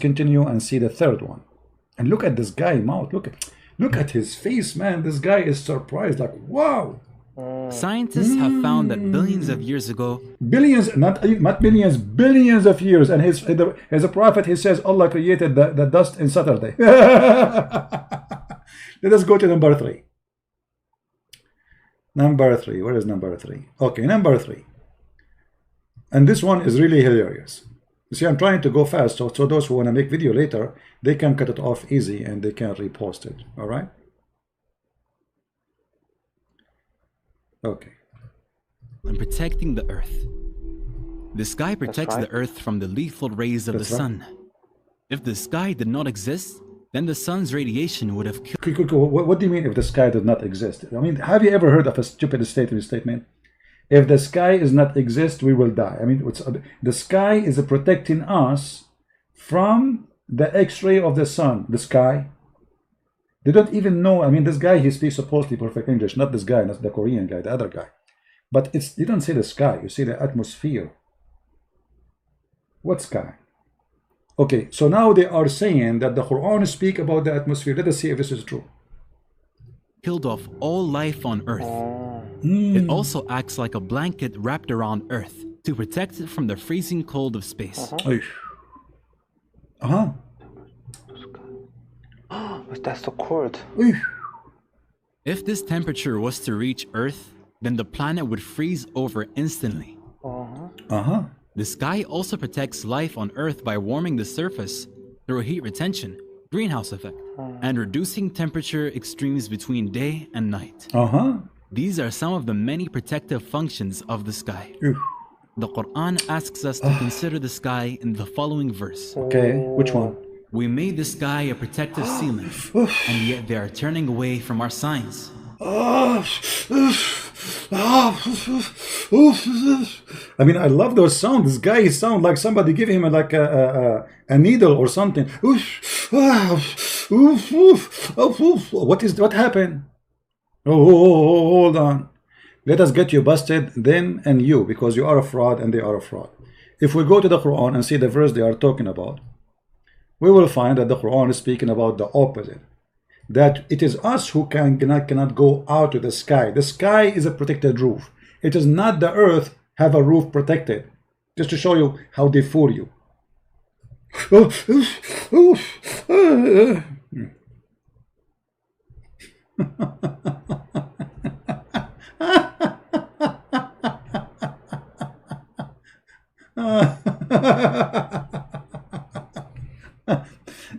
continue and see the third one. And look at this guy mouth. Look at his face, man. This guy is surprised, like, wow. Scientists have found that billions of years ago, billions, not millions, billions of years, and as a prophet, he says Allah created the dust in Saturday. Let us go to number 3. Number 3, where is number 3? Okay, number 3. And this one is really hilarious. You see, I'm trying to go fast, so those who want to make video later, they can cut it off easy and they can repost it. All right? Okay. and protecting the earth. The sky protects the earth from the lethal rays of the sun. If the sky did not exist, then the sun's radiation would have killed. What do you mean if the sky did not exist? I mean, have you ever heard of a stupid statement? If the sky does not exist, we will die. I mean, the sky is protecting us from the X-ray of the sun. The sky. They don't even know. I mean, this guy, he speaks supposedly perfect English. Not this guy, not the Korean guy, the other guy. But you don't see the sky. You see the atmosphere. What sky? Okay, so now they are saying that the Quran speak about the atmosphere. Let us see if this is true. Killed off all life on earth. It also acts like a blanket wrapped around earth to protect it from the freezing cold of space. That's the cord. If this temperature was to reach earth, then the planet would freeze over instantly. The sky also protects life on earth by warming the surface through heat retention, greenhouse effect, and reducing temperature extremes between day and night. These are some of the many protective functions of the sky. The Quran asks us to consider the sky in the following verse. Okay, which one? We made the sky a protective ceiling, and yet they are turning away from our signs. I mean, I love those sounds. This guy sounds like somebody give him like a needle or something. What happened? Oh, hold on. Let us get you busted, them and you, because you are a fraud and they are a fraud. If we go to the Quran and see the verse they are talking about, we will find that the Quran is speaking about the opposite. That it is us who cannot go out to the sky. The sky is a protected roof. It is not the earth have a roof protected. Just to show you how they fool you.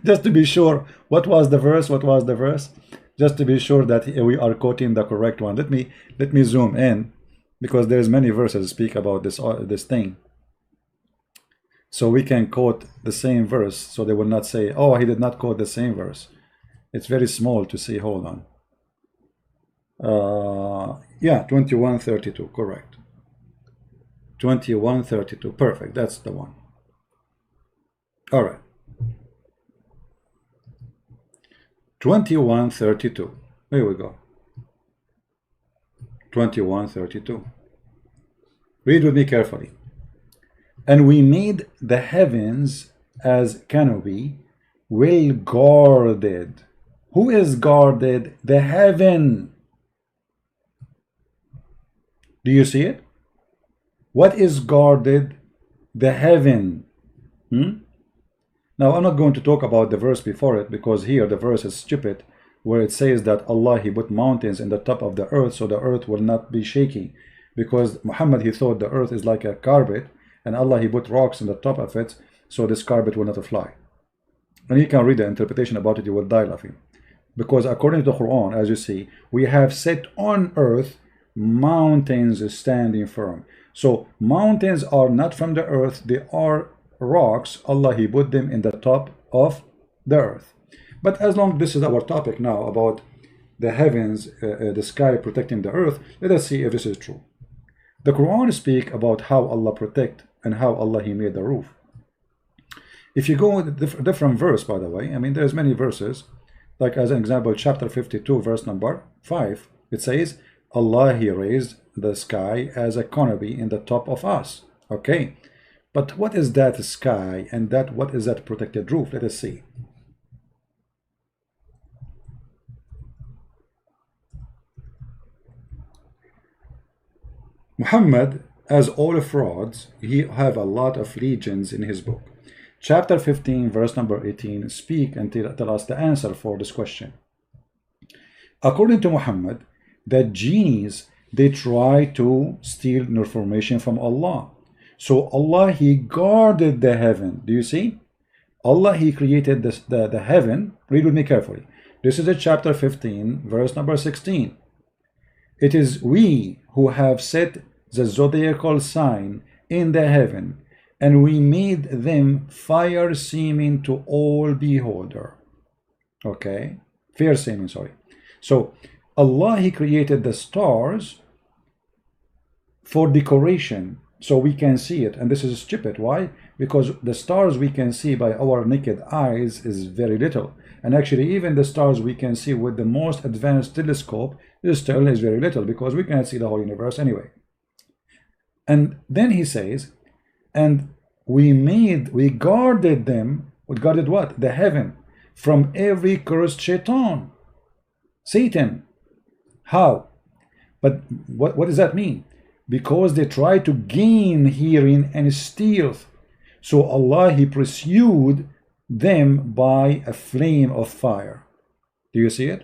Just to be sure, what was the verse? Just to be sure that we are quoting the correct one. Let me zoom in, because there's many verses speak about this thing. So we can quote the same verse, so they will not say, oh, he did not quote the same verse. It's very small to see. Hold on. Yeah, 21:32, correct. 21:32, perfect. That's the one. All right. 21:32. Here we go. 21:32. Read with me carefully. And we made the heavens as canopy, well guarded. Who is guarded? The heaven. Do you see it? What is guarded? The heaven. Now, I'm not going to talk about the verse before it, because here the verse is stupid, where it says that Allah, he put mountains in the top of the earth so the earth will not be shaky, because Muhammad, he thought the earth is like a carpet, and Allah, he put rocks in the top of it so this carpet will not fly. And you can read the interpretation about it, you will die laughing. Because according to the Quran, as you see, we have set on earth mountains standing firm. So mountains are not from the earth, they are rocks. Allah, he put them in the top of the earth. But as long as this is our topic now about the heavens, the sky protecting the earth, let us see if this is true. The Quran speak about how Allah protect and how Allah, he made the roof. If you go with different verse, by the way, I mean, there's many verses, like as an example, chapter 52, verse number 5, it says, Allah, he raised the sky as a canopy in the top of us. Okay. But what is that sky and that what is that protected roof? Let us see. Muhammad, as all frauds, he have a lot of legions in his book. Chapter 15, verse number 18, speak and tell us the answer for this question. According to Muhammad, the genies, they try to steal information from Allah. So Allah, he guarded the heaven. Do you see? Allah, he created the heaven. Read with me carefully. This is a chapter 15, verse number 16. It is we who have set the zodiacal sign in the heaven, and we made them fire seeming to all beholder. Okay, fair seeming, sorry. So Allah, he created the stars for decoration, so we can see it. And this is stupid. Why? Because the stars we can see by our naked eyes is very little. And actually, even the stars we can see with the most advanced telescope still is very little, because we cannot see the whole universe anyway. And then he says, and we guarded them. We guarded what? The heaven from every cursed shaitan, Satan. How? But what does that mean? Because they try to gain hearing and steal. So Allah, he pursued them by a flame of fire. Do you see it?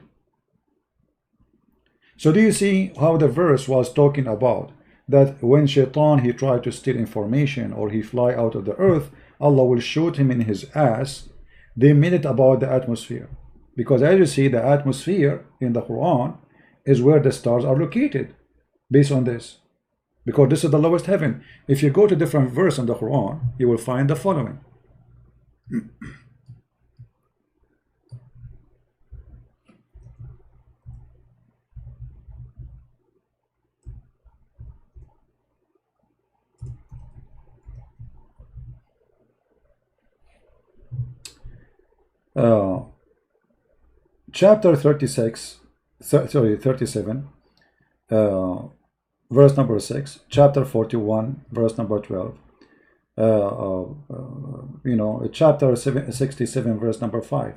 So do you see how the verse was talking about that when shaitan, he tried to steal information or he fly out of the earth, Allah will shoot him in his ass. They made it about the atmosphere, because as you see, the atmosphere in the Quran is where the stars are located based on this, because this is the lowest heaven. If you go to different verse in the Quran, you will find the following. Chapter 37, verse number 6, chapter 41, verse number 12, chapter 67, verse number 5.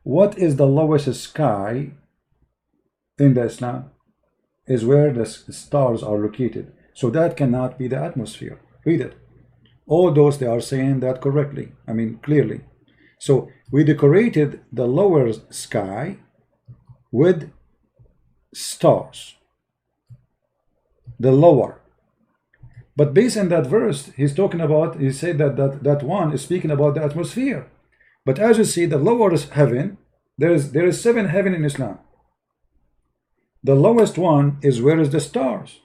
What is the lowest sky in the Islam? Is where the stars are located. So that cannot be the atmosphere. Read it. All those, they are saying that correctly. I mean, clearly. So we decorated the lower sky with stars, the lower. But based on that verse, he's talking about, he said that one is speaking about the atmosphere. But as you see, the lower heaven, there is 7 heaven in Islam. The lowest one is where is the stars.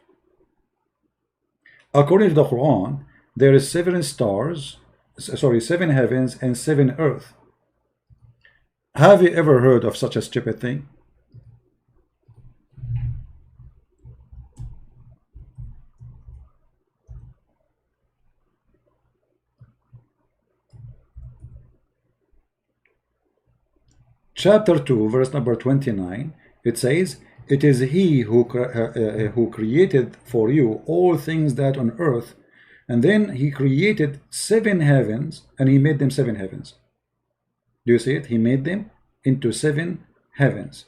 According to the Quran, there is 7 stars, sorry, 7 heavens and 7 earth. Have you ever heard of such a stupid thing? Chapter 2, verse number 29, it says, it is he who created for you all things that on earth. And then he created 7 heavens, and he made them 7 heavens. Do you see it? He made them into 7 heavens.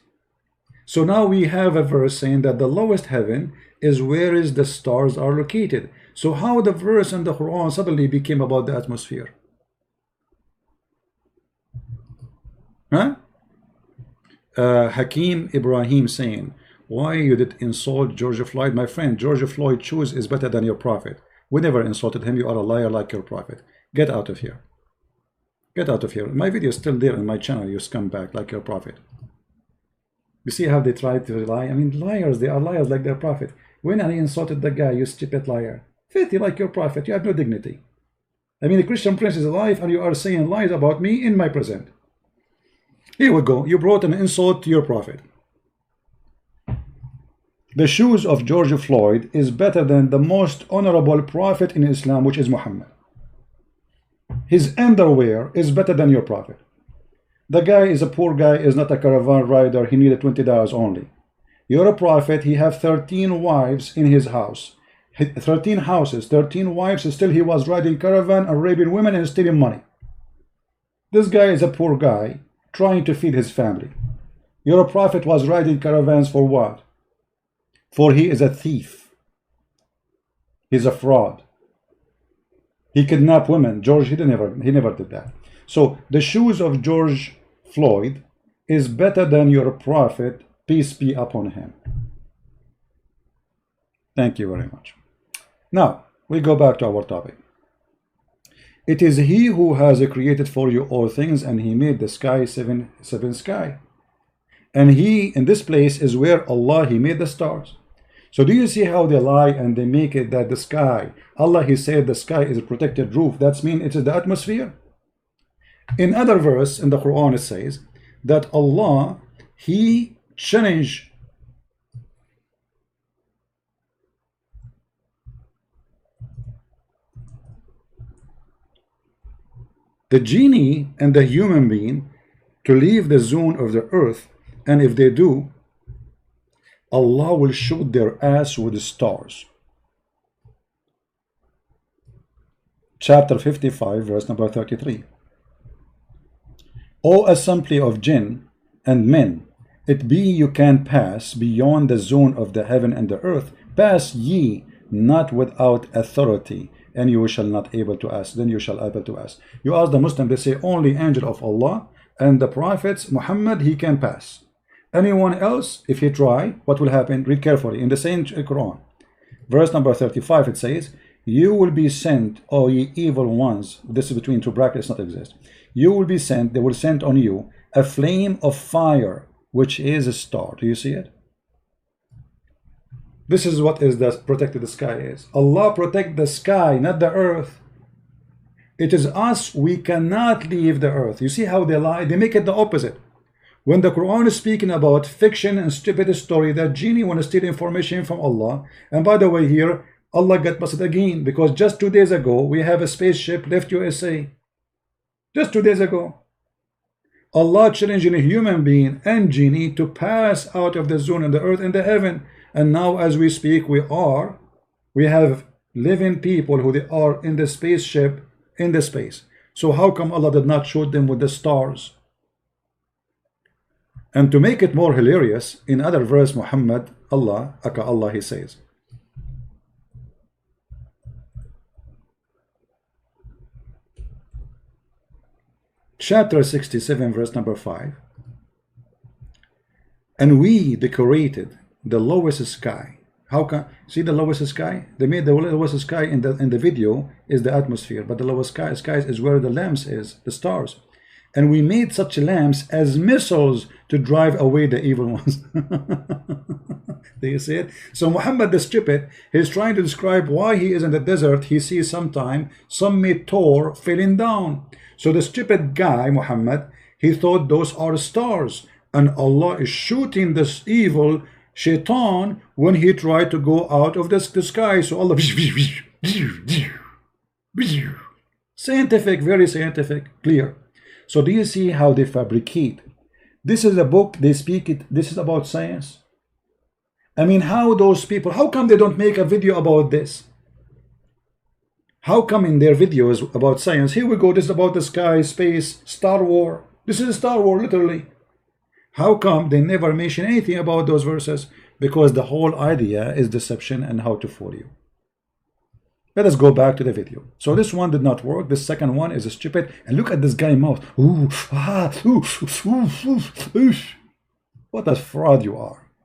So now we have a verse saying that the lowest heaven is where is the stars are located. So how the verse in the Quran suddenly became about the atmosphere? Huh? Hakim Ibrahim saying, why you did insult George Floyd? My friend, George Floyd shoes is better than your prophet. We never insulted him. You are a liar like your prophet. Get out of here. Get out of here. My video is still there on my channel, you scumbag, like your prophet. You see how they try to lie? I mean, liars, they are liars like their prophet. When I insulted the guy, you stupid liar. Filthy like your prophet. You have no dignity. I mean, the Christian prince is alive and you are saying lies about me in my present. Here we go. You brought an insult to your prophet. The shoes of George Floyd is better than the most honorable prophet in Islam, which is Muhammad. His underwear is better than your prophet. The guy is a poor guy, is not a caravan rider. He needed $20 only. Your prophet, he have 13 wives in his house. 13 houses, 13 wives, still he was riding caravan, Arabian women, and stealing money. This guy is a poor guy trying to feed his family. Your prophet was riding caravans for what? For he is a thief. He's a fraud. He kidnapped women. George, he never did that. So the shoes of George Floyd is better than your prophet, peace be upon him. Thank you very much. Now, we go back to our topic. It is he who has created for you all things, and he made the sky seven sky. And he, in this place, is where Allah, he made the stars. So do you see how they lie and they make it that the sky, Allah, he said the sky is a protected roof. That means it is the atmosphere. In other verse in the Quran, it says that Allah, he changed the genie and the human being to leave the zone of the earth, and if they do, Allah will shoot their ass with the stars. Chapter 55, verse number 33. O assembly of jinn and men, it be you can pass beyond the zone of the heaven and the earth, pass ye not without authority, and you shall not able to ask. Then you shall able to ask. You ask the Muslim, they say only angel of Allah and the prophets Muhammad, he can pass. Anyone else, if he try, what will happen? Read carefully in the same Quran, verse number 35. It says, you will be sent, O ye evil ones. This is between two brackets, not exist. You will be sent, they will send on you a flame of fire, which is a star. Do you see it? This is what is the protected the sky is. Allah protect the sky, not the earth. It is us, we cannot leave the earth. You see how they lie? They make it the opposite. When the Quran is speaking about fiction and stupid story, that genie want to steal information from Allah. And by the way, here Allah got busted again, because just 2 days ago we have a spaceship left USA. Just 2 days ago, Allah challenging a human being and genie to pass out of the zone in the earth and the heaven. And now as we speak, we have living people who they are in the spaceship in the space. So how come Allah did not shoot them with the stars? And to make it more hilarious, in other verse, Muhammad, Allah, he says, chapter 67, verse number 5, and we decorated the lowest sky. How can see the lowest sky? They made the lowest sky in the video is the atmosphere, but the lowest sky is where the lamps is, the stars. And we made such lamps as missiles to drive away the evil ones. Do you see it? So Muhammad the stupid, he's trying to describe why he is in the desert. He sees sometime some meteor falling down. So the stupid guy Muhammad, he thought those are stars, and Allah is shooting this evil shaitan when he tried to go out of the sky. So Allah, scientific, very scientific, clear. So do you see how they fabricate? This is a book, they speak it, this is about science. I mean, how those people, how come they don't make a video about this? How come in their videos about science, here we go, this is about the sky, space, Star Wars. This is Star Wars, literally. How come they never mention anything about those verses? Because the whole idea is deception and how to fool you. Let us go back to the video. So this one did not work. The second one is stupid. And look at this guy mouth. Ooh, ah, ooh, ooh, ooh, ooh. What a fraud you are.